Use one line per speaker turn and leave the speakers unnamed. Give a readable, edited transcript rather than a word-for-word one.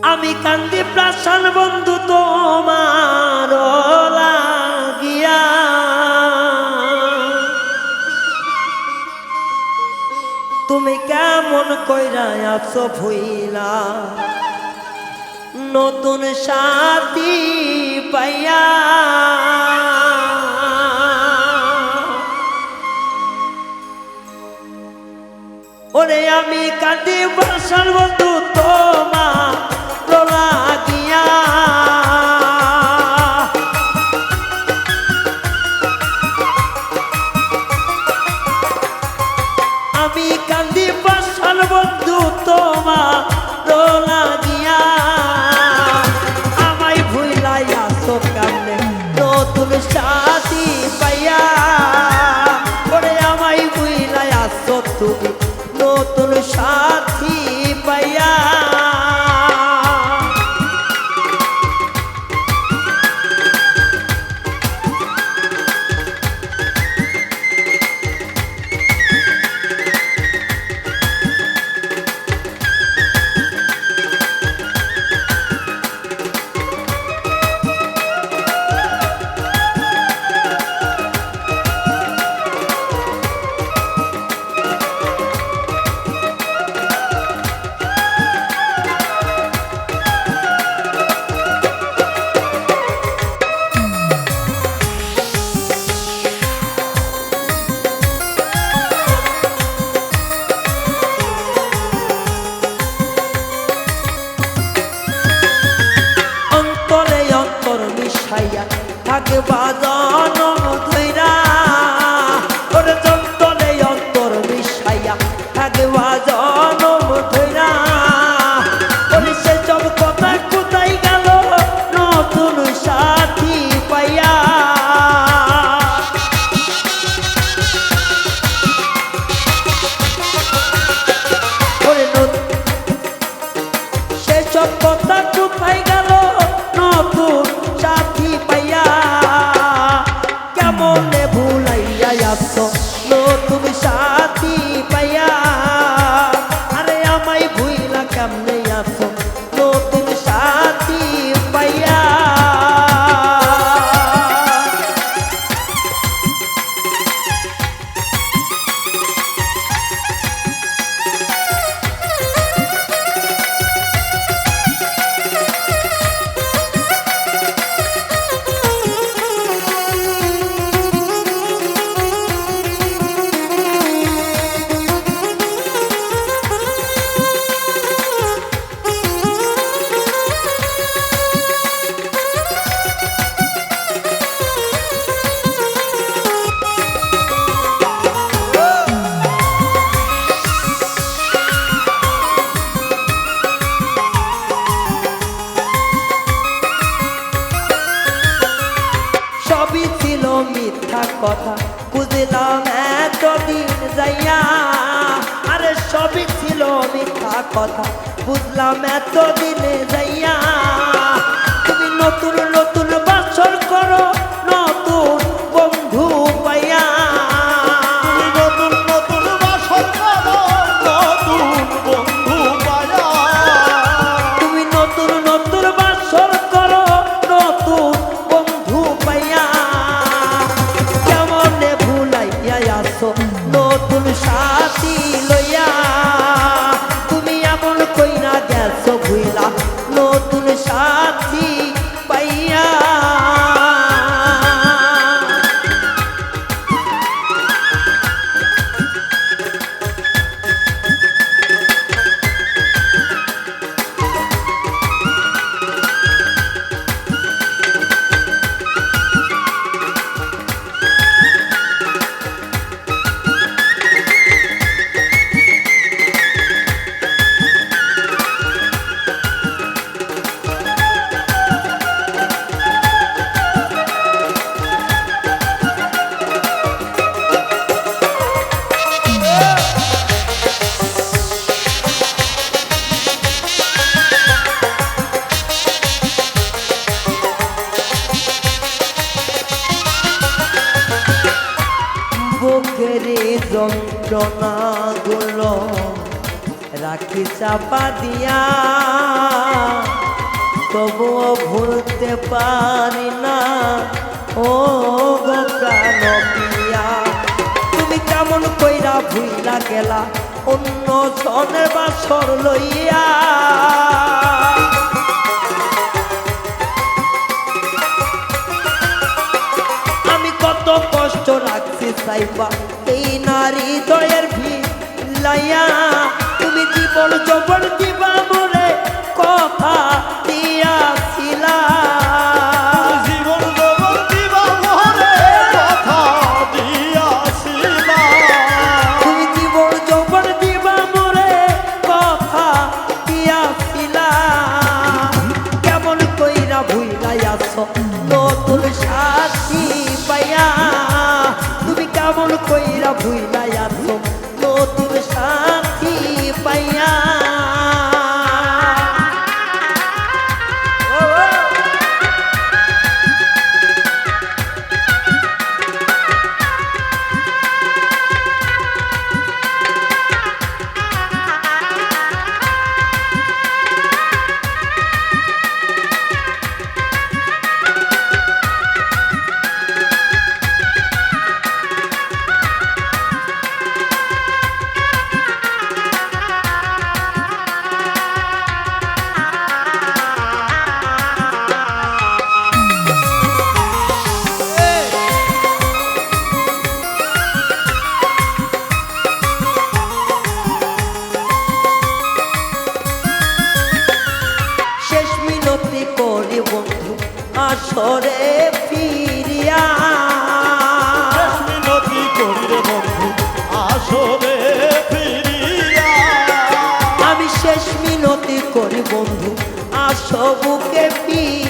আমি কান্দি প্রাণ বন্ধু তোমার লাগিয়া, তুমি কেমন কইরা আছো ভুইলা নতুন সাথী পাইয়া। ওরে আমি কান্দি প্রাণ বন্ধু তোমার লাগিয়া, আমি কান্দি প্রাণ বন্ধু তোমার লাগিয়া। আমায় ভুইলাই আসো কেমনে নতুন সাথী পাইয়া। ওরে আমায় ভুইলাই আসো তুমি নতুন সাথী পাইয়া। থাকবা জনম ধইরা, ওরে যন্তরে অন্তর মিশাইয়া থাকবা জনম ধইরা। ওরে সে সব কথা কোথায় গেল নতুন সাথী পাইয়া। ওরে সে সব কথা কোথায় গেল নতুন সাথী পাইয়া। কেমনে ভুলাইয়া আসো নতুন সাথী পাইয়া। আরে আমায় ভুইলা কেমনে আসো নতুন সাথী পাইয়া। সবই ছিল মিথ্যা কথা বুঝলাম এতদিন যাইয়া। আরে সবই ছিল মিথ্যা কথা বুঝলাম এতদিন যাইয়া। তুমি নতুন নতুন বাসর করো নতুন বন্ধু পাইয়া।
নতুন নতুন বাসর করো নতুন বন্ধু পাইয়া।
তুমি নতুন নতুন বাসর করো নতুন বন্ধু পাইয়া। কেমনে ভুলাইয়া আসো নতুন সাথী লইয়া। তুমি এমন কইরা গেছো ভুইলা নতুন সাথী পাইয়া। যন্ত্রণাগুলো রাখি চাপা দিয়া তবুও ভুলতে পারি না ও গো প্রাণ প্রিয়া। তুমি কেমন কইরা ভুইলা গেলা অন্য জনের বাসর লইয়া। আমি কত কষ্ট রাখছি সাইবা এই নারী হৃদয়ের ভিলাইয়া। তুমি জীবন যৌবন দিবা মোরে কথা দিয়াছিলা।
জীবন যৌবন দিবা মোরে কথা দিয়াছিলা।
তুমি জীবন যৌবন দিবা মোরে কথা দিয়াছিলা। কেমন কইরা ভুইলাইয়াছ নতুন সাথী পাইয়া। তুমি কেমন কইরা ভুইলাইয়াছ নতুন সাথী পাইয়া। শেষ মিনতি করি বন্ধু আসরে ফিরিয়া।
মিনতি করিলে বন্ধু আসরে ফিরিয়া।
আমি শেষ মিনতি করি বন্ধু আসো বুকে ফিরিয়া।